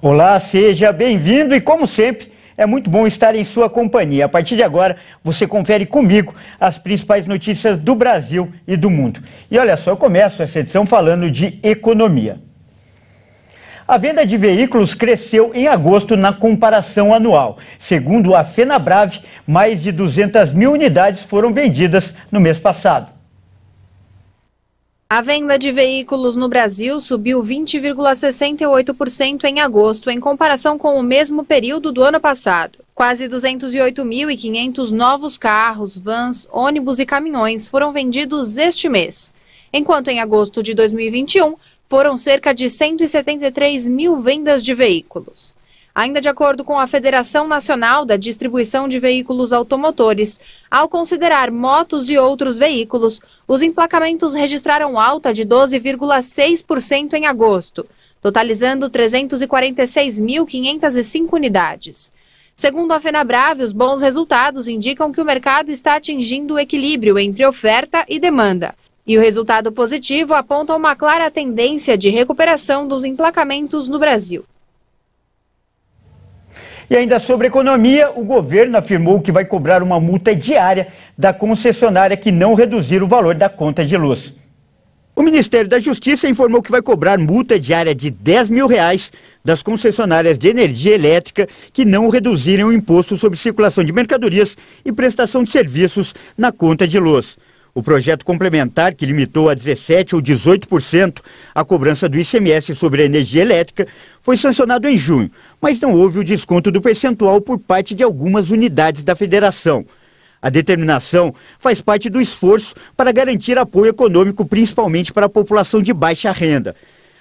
Olá, seja bem-vindo e, como sempre, é muito bom estar em sua companhia. A partir de agora, você confere comigo as principais notícias do Brasil e do mundo. E olha só, eu começo essa edição falando de economia. A venda de veículos cresceu em agosto na comparação anual. Segundo a FenaBrave, mais de 200 mil unidades foram vendidas no mês passado. A venda de veículos no Brasil subiu 20,68% em agosto, em comparação com o mesmo período do ano passado. Quase 208.500 novos carros, vans, ônibus e caminhões foram vendidos este mês, enquanto em agosto de 2021 foram cerca de 173 mil vendas de veículos. Ainda de acordo com a Federação Nacional da Distribuição de Veículos Automotores, ao considerar motos e outros veículos, os emplacamentos registraram alta de 12,6% em agosto, totalizando 346.505 unidades. Segundo a FenaBrave, os bons resultados indicam que o mercado está atingindo o equilíbrio entre oferta e demanda. E o resultado positivo aponta uma clara tendência de recuperação dos emplacamentos no Brasil. E ainda sobre economia, o governo afirmou que vai cobrar uma multa diária da concessionária que não reduzir o valor da conta de luz. O Ministério da Justiça informou que vai cobrar multa diária de R$10 mil das concessionárias de energia elétrica que não reduzirem o imposto sobre circulação de mercadorias e prestação de serviços na conta de luz. O projeto complementar, que limitou a 17% ou 18% a cobrança do ICMS sobre a energia elétrica, foi sancionado em junho, mas não houve o desconto do percentual por parte de algumas unidades da federação. A determinação faz parte do esforço para garantir apoio econômico, principalmente para a população de baixa renda.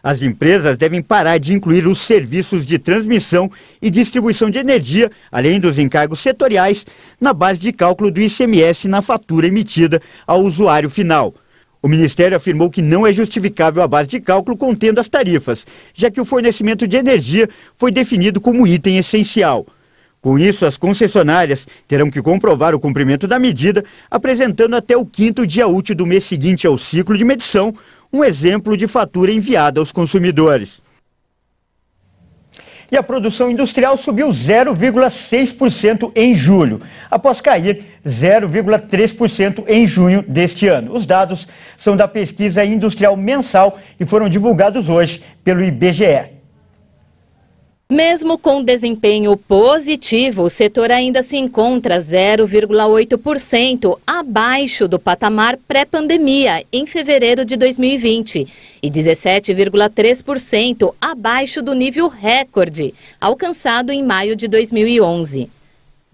As empresas devem parar de incluir os serviços de transmissão e distribuição de energia, além dos encargos setoriais, na base de cálculo do ICMS na fatura emitida ao usuário final. O Ministério afirmou que não é justificável a base de cálculo contendo as tarifas, já que o fornecimento de energia foi definido como item essencial. Com isso, as concessionárias terão que comprovar o cumprimento da medida, apresentando até o 5º dia útil do mês seguinte ao ciclo de medição, um exemplo de fatura enviada aos consumidores. E a produção industrial subiu 0,6% em julho, após cair 0,3% em junho deste ano. Os dados são da pesquisa industrial mensal e foram divulgados hoje pelo IBGE. Mesmo com desempenho positivo, o setor ainda se encontra 0,8% abaixo do patamar pré-pandemia em fevereiro de 2020 e 17,3% abaixo do nível recorde alcançado em maio de 2011.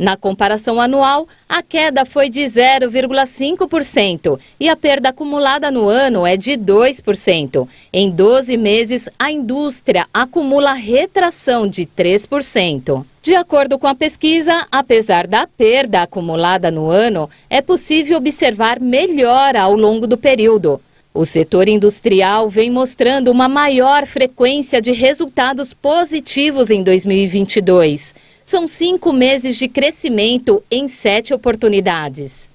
Na comparação anual, a queda foi de 0,5% e a perda acumulada no ano é de 2%. Em 12 meses, a indústria acumula retração de 3%. De acordo com a pesquisa, apesar da perda acumulada no ano, é possível observar melhora ao longo do período. O setor industrial vem mostrando uma maior frequência de resultados positivos em 2022. São 5 meses de crescimento em 7 oportunidades.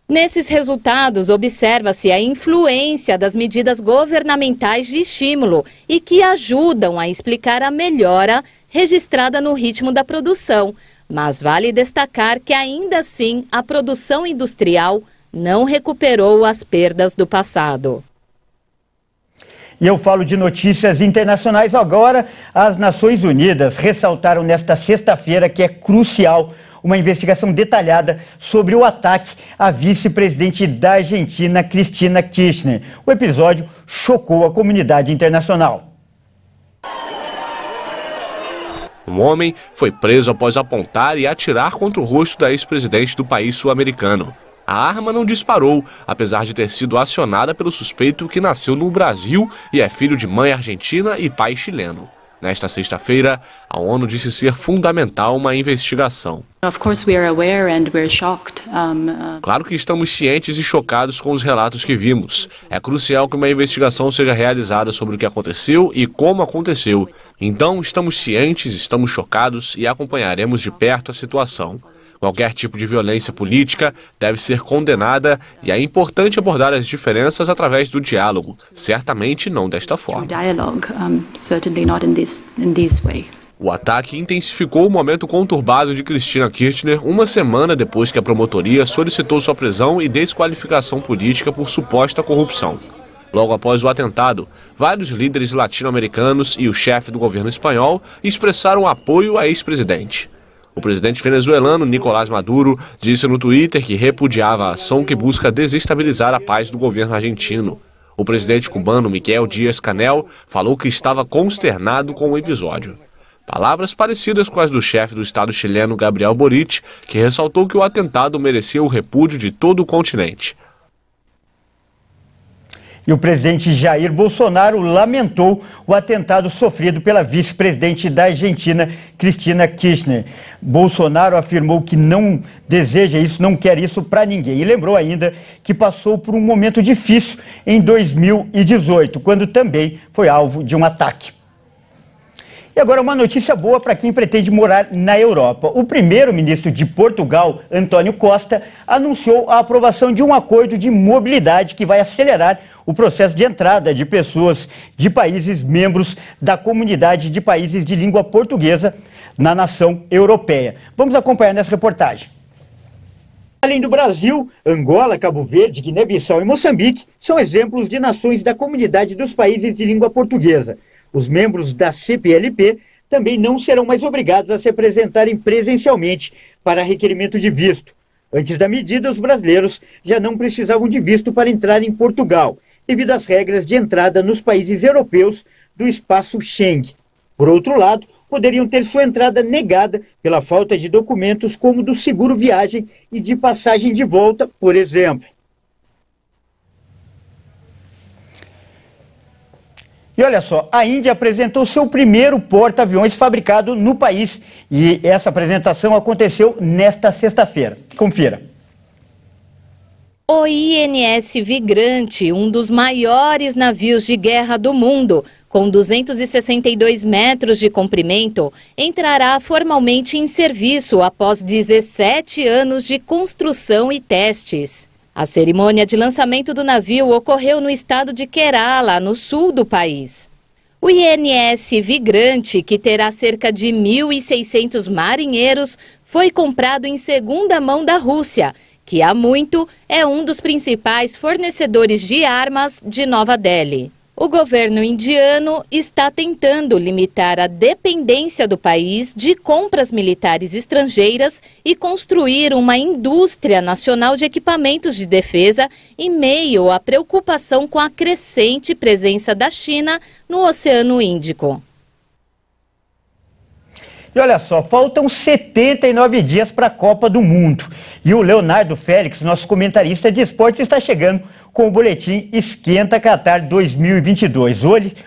Nesses resultados, observa-se a influência das medidas governamentais de estímulo e que ajudam a explicar a melhora registrada no ritmo da produção. Mas vale destacar que, ainda assim, a produção industrial não recuperou as perdas do passado. E eu falo de notícias internacionais agora. As Nações Unidas ressaltaram nesta sexta-feira que é crucial uma investigação detalhada sobre o ataque à vice-presidente da Argentina, Cristina Kirchner. O episódio chocou a comunidade internacional. Um homem foi preso após apontar e atirar contra o rosto da ex-presidente do país sul-americano. A arma não disparou, apesar de ter sido acionada pelo suspeito que nasceu no Brasil e é filho de mãe argentina e pai chileno. Nesta sexta-feira, a ONU disse ser fundamental uma investigação. Claro que estamos cientes e chocados com os relatos que vimos. É crucial que uma investigação seja realizada sobre o que aconteceu e como aconteceu. Então, estamos cientes, estamos chocados e acompanharemos de perto a situação. Qualquer tipo de violência política deve ser condenada e é importante abordar as diferenças através do diálogo, certamente não desta forma. O ataque intensificou o momento conturbado de Cristina Kirchner uma semana depois que a promotoria solicitou sua prisão e desqualificação política por suposta corrupção. Logo após o atentado, vários líderes latino-americanos e o chefe do governo espanhol expressaram apoio à ex-presidente. O presidente venezuelano Nicolás Maduro disse no Twitter que repudiava a ação que busca desestabilizar a paz do governo argentino. O presidente cubano Miguel Díaz-Canel falou que estava consternado com o episódio. Palavras parecidas com as do chefe do Estado chileno Gabriel Boric, que ressaltou que o atentado merecia o repúdio de todo o continente. E o presidente Jair Bolsonaro lamentou o atentado sofrido pela vice-presidente da Argentina, Cristina Kirchner. Bolsonaro afirmou que não deseja isso, não quer isso para ninguém. E lembrou ainda que passou por um momento difícil em 2018, quando também foi alvo de um ataque. E agora uma notícia boa para quem pretende morar na Europa. O primeiro-ministro de Portugal, António Costa, anunciou a aprovação de um acordo de mobilidade que vai acelerar o processo de entrada de pessoas de países membros da comunidade de países de língua portuguesa na nação europeia. Vamos acompanhar nessa reportagem. Além do Brasil, Angola, Cabo Verde, Guiné-Bissau e Moçambique são exemplos de nações da comunidade dos países de língua portuguesa. Os membros da CPLP também não serão mais obrigados a se apresentarem presencialmente para requerimento de visto. Antes da medida, os brasileiros já não precisavam de visto para entrar em Portugal, devido às regras de entrada nos países europeus do espaço Schengen. Por outro lado, poderiam ter sua entrada negada pela falta de documentos como do seguro viagem e de passagem de volta, por exemplo. E olha só, a Índia apresentou seu primeiro porta-aviões fabricado no país e essa apresentação aconteceu nesta sexta-feira. Confira. O INS Vigrante, um dos maiores navios de guerra do mundo, com 262 metros de comprimento, entrará formalmente em serviço após 17 anos de construção e testes. A cerimônia de lançamento do navio ocorreu no estado de Kerala, no sul do país. O INS Vigrante, que terá cerca de 1.600 marinheiros, foi comprado em segunda mão da Rússia, que há muito é um dos principais fornecedores de armas de Nova Delhi. O governo indiano está tentando limitar a dependência do país de compras militares estrangeiras e construir uma indústria nacional de equipamentos de defesa em meio à preocupação com a crescente presença da China no Oceano Índico. E olha só, faltam 79 dias para a Copa do Mundo. E o Leonardo Félix, nosso comentarista de esportes, está chegando com o boletim Esquenta Qatar 2022.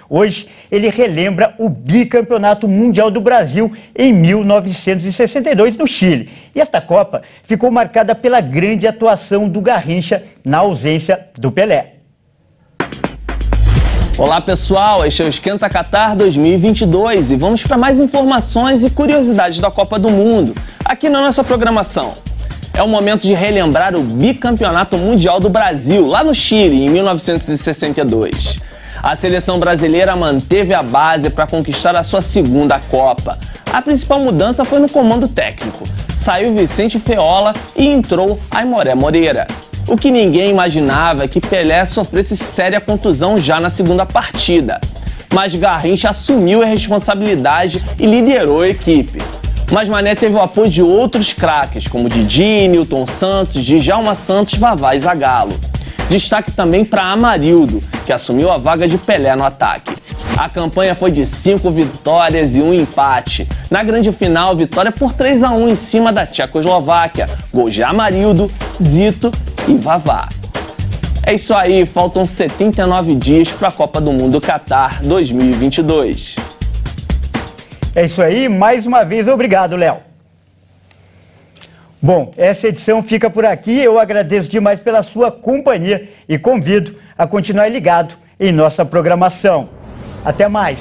Hoje ele relembra o bicampeonato mundial do Brasil em 1962 no Chile. E esta Copa ficou marcada pela grande atuação do Garrincha na ausência do Pelé. Olá pessoal, este é o Esquenta Qatar 2022 e vamos para mais informações e curiosidades da Copa do Mundo aqui na nossa programação. É o momento de relembrar o bicampeonato mundial do Brasil, lá no Chile, em 1962. A seleção brasileira manteve a base para conquistar a sua segunda Copa. A principal mudança foi no comando técnico. Saiu Vicente Feola e entrou Aimoré Moreira. O que ninguém imaginava é que Pelé sofresse séria contusão já na segunda partida. Mas Garrincha assumiu a responsabilidade e liderou a equipe. Mas Mané teve o apoio de outros craques, como Didi, Nilton Santos, Djalma Santos, Vavá e Zagallo. Destaque também para Amarildo, que assumiu a vaga de Pelé no ataque. A campanha foi de 5 vitórias e 1 empate. Na grande final, vitória por 3-1 em cima da Tchecoslováquia. Gols de Amarildo, Zito e Vavá. É isso aí, faltam 79 dias para a Copa do Mundo Qatar 2022. É isso aí, mais uma vez, obrigado, Léo. Bom, essa edição fica por aqui, eu agradeço demais pela sua companhia e convido a continuar ligado em nossa programação. Até mais!